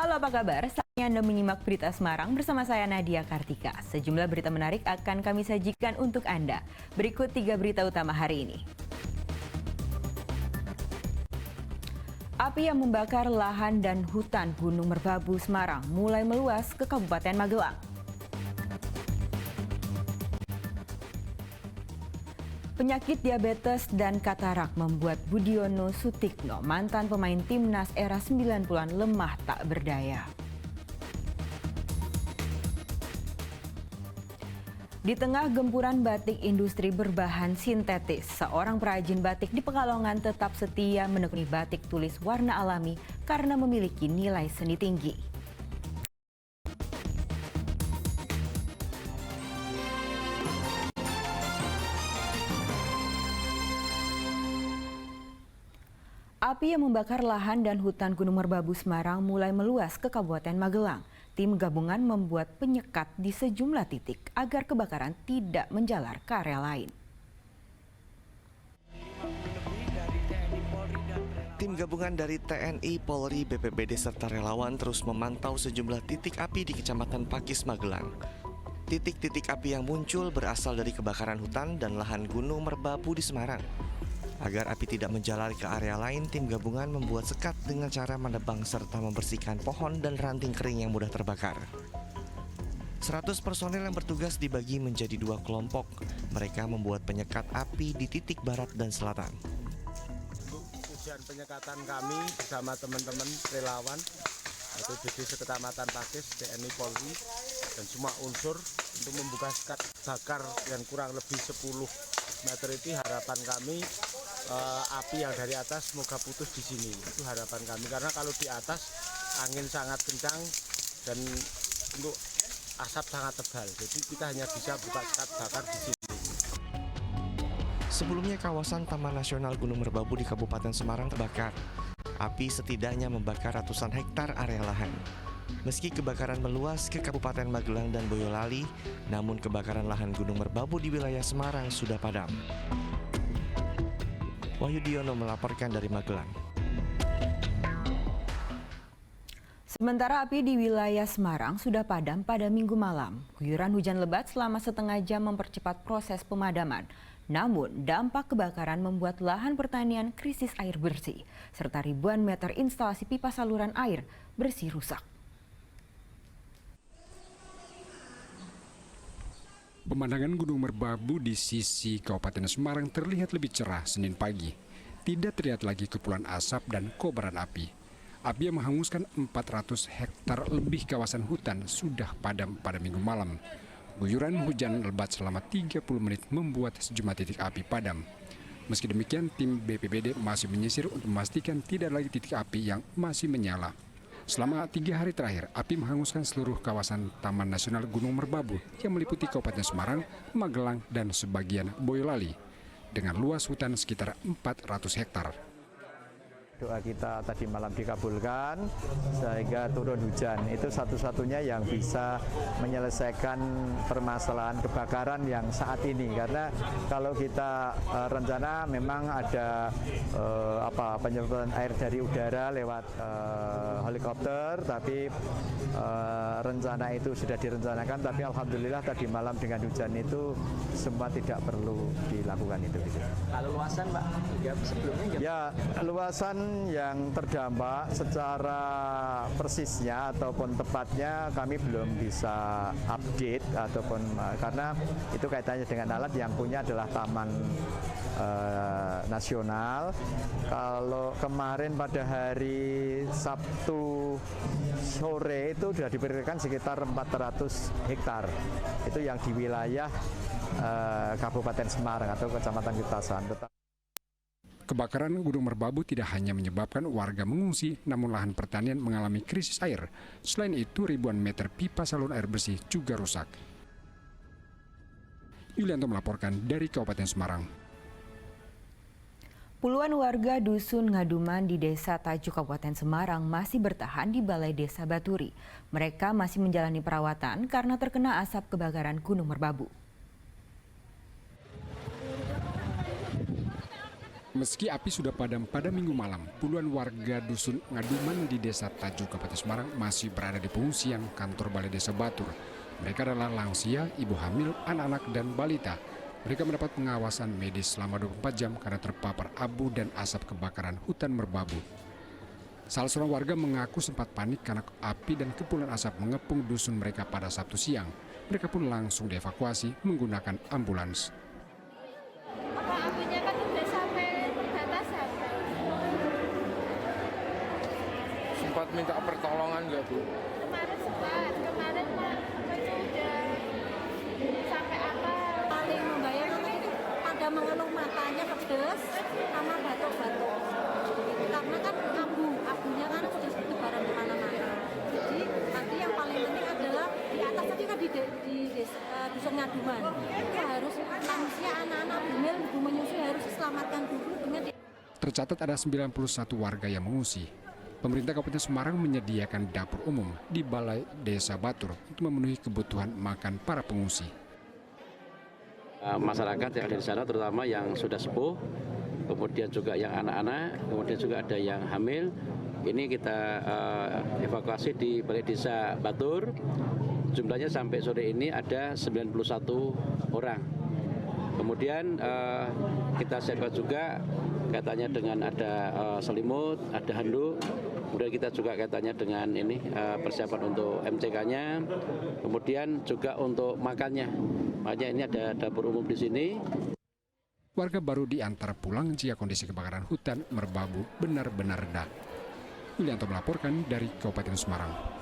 Halo, apa kabar? Saatnya Anda menyimak berita Semarang bersama saya Nadia Kartika. Sejumlah berita menarik akan kami sajikan untuk Anda. Berikut 3 berita utama hari ini. Api yang membakar lahan dan hutan Gunung Merbabu Semarang mulai meluas ke Kabupaten Magelang. Penyakit diabetes dan katarak membuat Budiono Sutikno, mantan pemain timnas era 90-an, lemah tak berdaya. Di tengah gempuran batik industri berbahan sintetis, seorang perajin batik di Pekalongan tetap setia menekuni batik tulis warna alami karena memiliki nilai seni tinggi. Api yang membakar lahan dan hutan Gunung Merbabu Semarang mulai meluas ke Kabupaten Magelang. Tim gabungan membuat penyekat di sejumlah titik agar kebakaran tidak menjalar ke area lain. Tim gabungan dari TNI, Polri, BPBD serta relawan terus memantau sejumlah titik api di Kecamatan Pakis, Magelang. Titik-titik api yang muncul berasal dari kebakaran hutan dan lahan Gunung Merbabu di Semarang. Agar api tidak menjalar ke area lain, tim gabungan membuat sekat dengan cara menebang serta membersihkan pohon dan ranting kering yang mudah terbakar. 100 personel yang bertugas dibagi menjadi 2 kelompok. Mereka membuat penyekat api di titik barat dan selatan. Untuk tujuan penyekatan kami bersama teman-teman relawan atau DD Sekecamatan Pakis, TNI, Polri, dan semua unsur untuk membuka sekat bakar yang kurang lebih 10 meter itu harapan kami. Api yang dari atas semoga putus di sini, itu harapan kami, karena kalau di atas angin sangat kencang dan untuk asap sangat tebal, jadi kita hanya bisa buka sekat bakar di sini. Sebelumnya kawasan Taman Nasional Gunung Merbabu di Kabupaten Semarang terbakar. Api setidaknya membakar ratusan hektar area lahan. Meski kebakaran meluas ke Kabupaten Magelang dan Boyolali, namun kebakaran lahan Gunung Merbabu di wilayah Semarang sudah padam. Wahyudiono melaporkan dari Magelang. Sementara api di wilayah Semarang sudah padam pada Minggu malam. Guyuran hujan lebat selama setengah jam mempercepat proses pemadaman. Namun, dampak kebakaran membuat lahan pertanian krisis air bersih, serta ribuan meter instalasi pipa saluran air bersih rusak. Pemandangan Gunung Merbabu di sisi Kabupaten Semarang terlihat lebih cerah Senin pagi. Tidak terlihat lagi kepulan asap dan kobaran api. Api yang menghanguskan 400 hektar lebih kawasan hutan sudah padam pada Minggu malam. Guyuran hujan lebat selama 30 menit membuat sejumlah titik api padam. Meski demikian, tim BPBD masih menyisir untuk memastikan tidak lagi titik api yang masih menyala. Selama 3 hari terakhir, api menghanguskan seluruh kawasan Taman Nasional Gunung Merbabu yang meliputi Kabupaten Semarang, Magelang, dan sebagian Boyolali dengan luas hutan sekitar 400 hektar. Doa kita tadi malam dikabulkan sehingga turun hujan. Itu satu-satunya yang bisa menyelesaikan permasalahan kebakaran yang saat ini. Karena kalau kita rencana memang ada penyemprotan air dari udara lewat helikopter, tapi rencana itu sudah direncanakan. Tapi alhamdulillah tadi malam dengan hujan itu semua tidak perlu dilakukan itu. Kalau luasan, Pak, sebelumnya ya luasan yang terdampak secara persisnya ataupun tepatnya kami belum bisa update ataupun karena itu kaitannya dengan alat yang punya adalah Taman Nasional. Kalau kemarin pada hari Sabtu sore itu sudah diperkirakan sekitar 400 hektar. Itu yang di wilayah Kabupaten Semarang atau Kecamatan Kitasan. Kebakaran Gunung Merbabu tidak hanya menyebabkan warga mengungsi, namun lahan pertanian mengalami krisis air. Selain itu, ribuan meter pipa saluran air bersih juga rusak. Yulianto melaporkan dari Kabupaten Semarang. Puluhan warga Dusun Ngaduman di Desa Tajuk Kabupaten Semarang masih bertahan di Balai Desa Baturi. Mereka masih menjalani perawatan karena terkena asap kebakaran Gunung Merbabu. Meski api sudah padam pada Minggu malam, puluhan warga dusun Ngaduman di Desa Tajuk, Kabupaten Semarang masih berada di pengungsian kantor Balai Desa Batur. Mereka adalah lansia, ibu hamil, anak-anak, dan balita. Mereka mendapat pengawasan medis selama 24 jam karena terpapar abu dan asap kebakaran hutan merbabu. Salah seorang warga mengaku sempat panik karena api dan kepulan asap mengepung dusun mereka pada Sabtu siang. Mereka pun langsung dievakuasi menggunakan ambulans. Apinya kan udah sampai batas apa? Sempat minta pertolongan nggak Bu? Kemarin mah itu udah sampai apa? Paling membayangkan itu pada mengeluh matanya pedes sama batuk-batuk. Karena kan abunya kan sudah bertebaran di mana-mana. Jadi nanti yang paling penting adalah di atas tadi kan di dusun Ngaduman. Itu harus lansia, anak-anak, hamil, ibu menyusui harus diselamatkan dulu dengan Tercatat ada 91 warga yang mengungsi. Pemerintah Kabupaten Semarang menyediakan dapur umum di Balai Desa Batur untuk memenuhi kebutuhan makan para pengungsi. Masyarakat yang ada di sana terutama yang sudah sepuh, kemudian juga yang anak-anak, kemudian juga ada yang hamil. Ini kita evakuasi di Balai Desa Batur. Jumlahnya sampai sore ini ada 91 orang. Kemudian kita siapkan juga kaitannya dengan ada selimut, ada handuk. Kemudian kita juga kaitannya dengan ini persiapan untuk MCK-nya. Kemudian juga untuk makannya. Makanya ini ada dapur umum di sini. Warga baru diantar pulang jika kondisi kebakaran hutan merbabu benar-benar redah. Yulianto melaporkan dari Kabupaten Semarang.